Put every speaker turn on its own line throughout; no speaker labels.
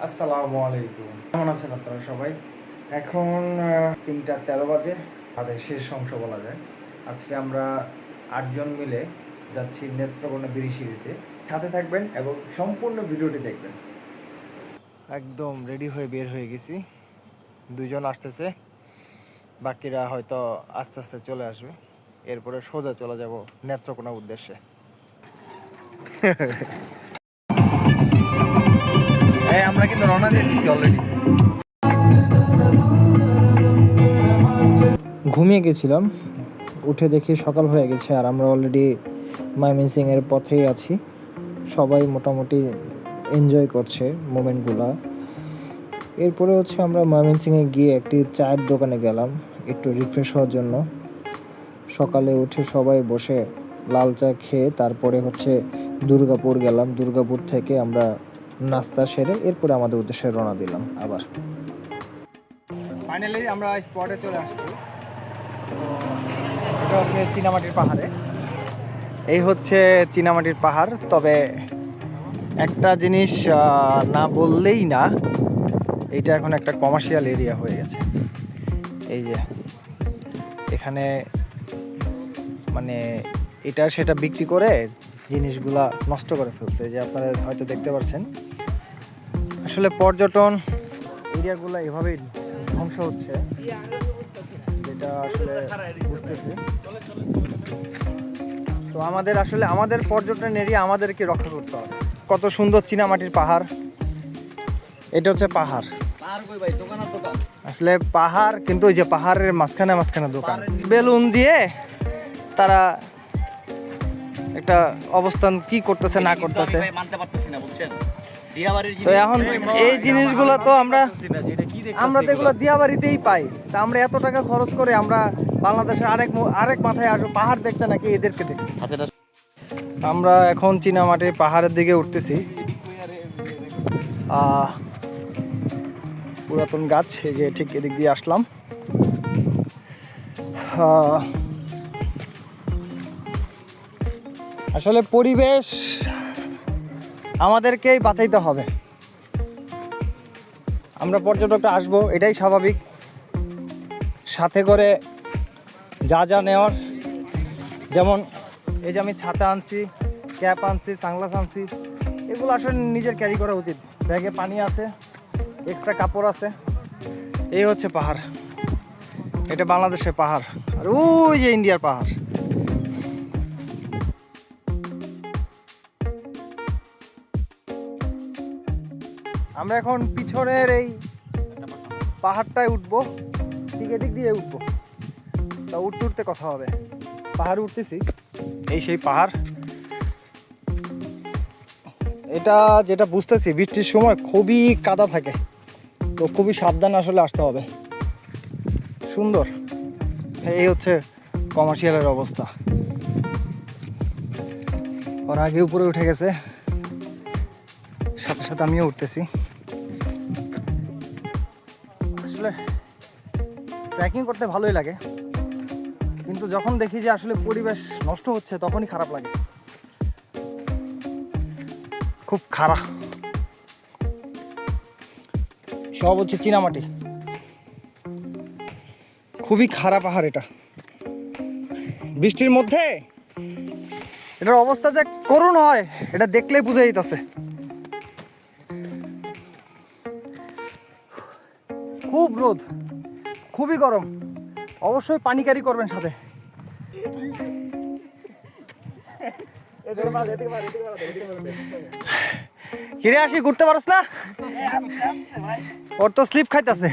আসসালামু আলাইকুম, কেমন আছেন আপনারা সবাই? এখন 3:13 বাজে, তাদের শেষ অংশ বলা যায়। আজকে আমরা 8 জন মিলে যাচ্ছি নেত্রকোনা বিরিশিরিতে। সাথে থাকবেন এবং সম্পূর্ণ ভিডিওটি দেখবেন। একদম রেডি হয়ে বের হয়ে গেছি। 2 জন আসতেছে, বাকিরা হয়তো আস্তে আস্তে চলে আসবে। এরপরে সোজা চলে যাব নেত্রকোনা উদ্দেশ্যে। আমরা কিন্তু রওনা দিয়ে দিচ্ছি অলরেডি। ঘুমিয়ে গেছিলাম, উঠে দেখি সকাল হয়ে গেছে আর আমরা অলরেডি ময়মনসিংহের পথেই আছি। সবাই মোটামুটি এনজয় করছে মোমেন্টগুলা। এরপরে আমরা ময়মনসিংহে গিয়ে একটি চায়ের দোকানে গেলাম একটু রিফ্রেশ হওয়ার জন্য। সকালে উঠে সবাই বসে লাল চা খেয়ে তারপরে দুর্গাপুর গেলাম। দুর্গাপুর থেকে আমরা নাস্তা সেরে এরপরে আমাদের উদ্দেশ্যে রওনা দিলাম আবার। ফাইনালি আমরা স্পটে চলে আসছি। এটা চীনামাটির পাহাড়ে। এই চীনামাটির পাহাড়। তবে একটা জিনিস না বললেই না, এটা এখন একটা কমার্শিয়াল এরিয়া হয়ে গেছে। এই যে এখানে মানে এটা সেটা বিক্রি করে জিনিসগুলা নষ্ট করে ফেলছে। যে আপনারা হয়তো দেখতে পাচ্ছেন, আসলে পর্যটন এরিয়াগুলো এভাবেই ধ্বংস হচ্ছে, যেটা আসলে বুঝতেছি। তো আমাদের পর্যটন এরিয়া আমাদেরকে রক্ষা করতে হবে। কত সুন্দর চীনামাটির পাহাড়। এটা পাহাড়, আসলে পাহাড়, কিন্তু ওই যে পাহাড়ের মাঝখানে মাঝখানে দোকান। বেলুন দিয়ে তারা একটা অবস্থান কি করতেছে না করতেছে তো এখন এই জিনিসগুলো তো আমরা তো এগুলো দিয়াবাড়িতেই পাই। তা আমরা এত টাকা খরচ করে আমরা বাংলাদেশের আরেক মাথায় আসবো পাহাড় দেখতে, নাকি এদেরকে দেখতে? আমরা এখন চীনামাটির পাহাড়ের দিকে উঠতেছি। পুরাতন গাছ, এই যে ঠিক এদিক দিয়ে আসলাম। আসলে পরিবেশ আমাদেরকেই বাঁচাইতে হবে। আমরা পর্যটকরা আসবো, এটাই স্বাভাবিক। সাথে করে যা যা নেওয়ার, যেমন এই যে আমি ছাতা আনছি, ক্যাপ আনছি, সানগ্লাস আনছি, এগুলো আসলে নিজের ক্যারি করা উচিত। ব্যাগে পানি আছে, এক্সট্রা কাপড় আছে। এই পাহাড়, এটা বাংলাদেশের পাহাড়, আর ওই যে ইন্ডিয়ার পাহাড়। আমরা এখন পিছনের এই পাহাড়টায় উঠবো, ঠিক এদিক দিয়ে উঠবো। তা উঠতে উঠতে কথা হবে। পাহাড় উঠতেছি, এই সেই পাহাড়। এটা যেটা বুঝতেছি, বৃষ্টির সময় খুবই কাদা থাকে, তো খুবই সাবধানে আসলে আসতে হবে। সুন্দর। এই কমার্শিয়ালের অবস্থা। ওর আগে উপরে উঠে গেছে, সাথে সাথে আমিও উঠতেছি। আসলে ট্রেকিং করতে ভালোই লাগে, কিন্তু যখন দেখি যে আসলে পরিবেশ নষ্ট হচ্ছে তখনই খারাপ লাগে, খুব খারাপ। সব চীনামাটি, খুবই খারাপ পাহাড় এটা। বৃষ্টির মধ্যে এটার অবস্থা যে করুণ হয়, এটা দেখলেই বুঝে যেতেছে। খুব রোদ, খুবই গরম। অবশ্যই পানি ক্যারি করবেন সাথে। কিরে আসি, ঘুরতে পারস না? ওর তো স্লিপ খাইতেছে।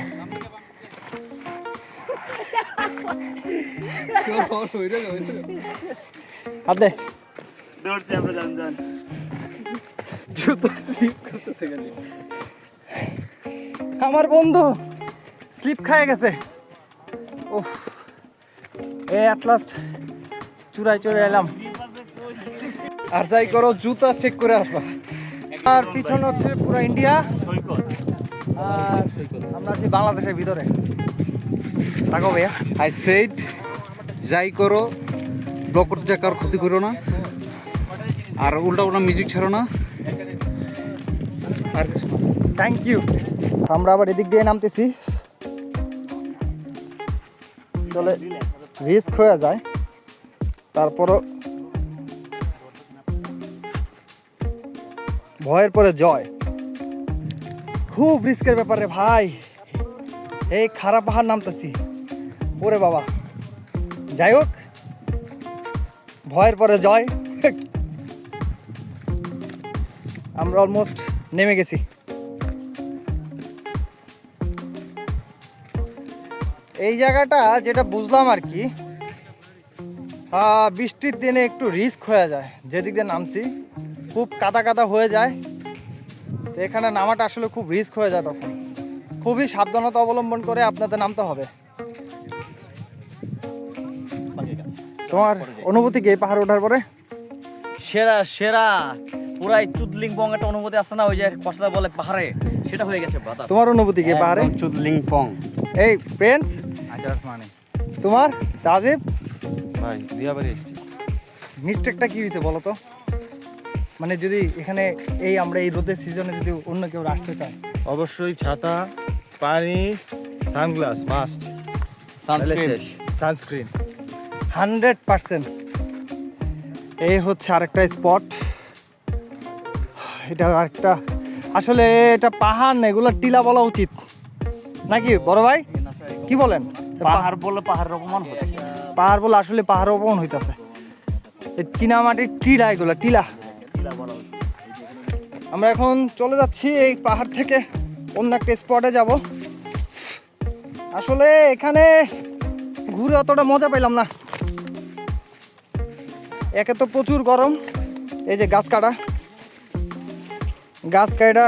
আমার বন্ধু স্লিপ খায় গেছে। ওহ, এট লাস্ট চূড়ায় চড়ে এলাম। আর যাই করো, জুতা চেক করে আসবা। আর পিছনে পুরো ইন্ডিয়া, আর আমরা আছি বাংলাদেশের ভিতরে। থাকো ভাইয়া।
আই সেড, যাই করো ব্লকট জায়গার ক্ষতি করো না, আর উল্টা উল্টা মিউজিক ছাড়ো না।
আর থ্যাংক ইউ। আমরা আবার এদিক দিয়ে নামতেছি, চলে রিস্ক হয়ে যায়, তারপরও ভয়ের পরে জয়। খুব রিস্কের ব্যাপারে ভাই, এই খারাপ পাহাড় নামতেছি, ওরে বাবা। যাই হোক, ভয়ের পরে জয়। আমরা অলমোস্ট নেমে গেছি। এই জায়গাটা যেটা বুঝলাম আর কি, বৃষ্টির দিনে একটু রিস্ক হয়ে যায়, যেদিক দিয়ে নামছি খুব কাদা কাদা হয়ে যায়, তো এখানে নামাটা আসলে খুব রিস্ক হয়ে যায়, তখন খুবই সাবধানতা অবলম্বন করে আপনাদের নামতে হবে। তোমার অনুভূতি কি এই পাহাড় ওঠার পরে?
সেরা সেরা পুরাই চুদলিং বং একটা অনুভূতি আছে না, ওই যে কথাটা বলে পাহাড়ে, সেটা হয়ে গেছে ব্রাদার।
তোমার অনুভূতি কি পাহাড়ে?
চুদলিং পং।
এই প্রিন্স,
মানে
তোমার? তাজিব
ভাই দিয়াবাড়ি এসেছি।
মিস্টেকটা কি হয়েছে বলো তো? মানে যদি এখানে আমরা এই রোদের সিজনে যদি অন্য কেউ আসতে চায়,
অবশ্যই ছাতা, পানি, সানগ্লাস মাস্ট, সানস্ক্রিন।
100%। এই হচ্ছে আরেকটা স্পট, এটা আরেকটা, আসলে এটা পাহাড় না, এগুলো টিলা বলা উচিত নাকি বড় ভাই, কি বলেন?
পাহাড় বলে পাহাড়ের অপমান হচ্ছে।
পাহাড় বলে আসলে পাহাড় অপমান হইতাছে। এই চীনামাটির টিলা, এগুলো টিলা। আমরা এখন চলে যাচ্ছি এই পাহাড় থেকে অন্য একটা স্পটে যাব। আসলে এখানে ঘুরে অতটা মজা পাইলাম না, একে তো প্রচুর গরম, এই যে গাছ কাটা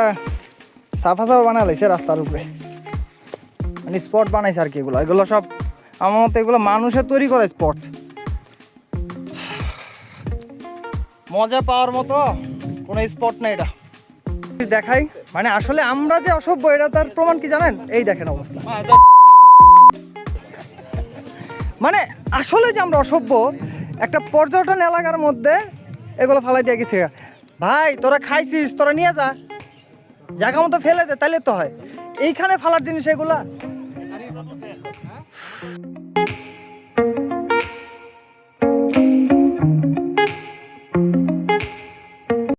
সাফা বানা লাইছে রাস্তার উপরে, মানে স্পট বানাইছে আর কি। এগুলো সব আমার মতে এগুলো মানুষের তৈরি করা স্পট। মজা পাওয়ার মতো কোনো স্পট না এটা, দেখাই। মানে আসলে আমরা যে অসভ্য, এটা তার প্রমাণ কি জানেন? এই দেখেন অবস্থা। মানে আসলে যে আমরা অসভ্য, একটা পর্যটন এলাকার মধ্যে এগুলো ফালাই দিয়ে গেছে। ভাই তোরা খাইছিস, তোরা নিয়ে যা, জায়গা মতো ফেলে দে, তাইলে তো হয়। এইখানে ফালার জিনিস এগুলা।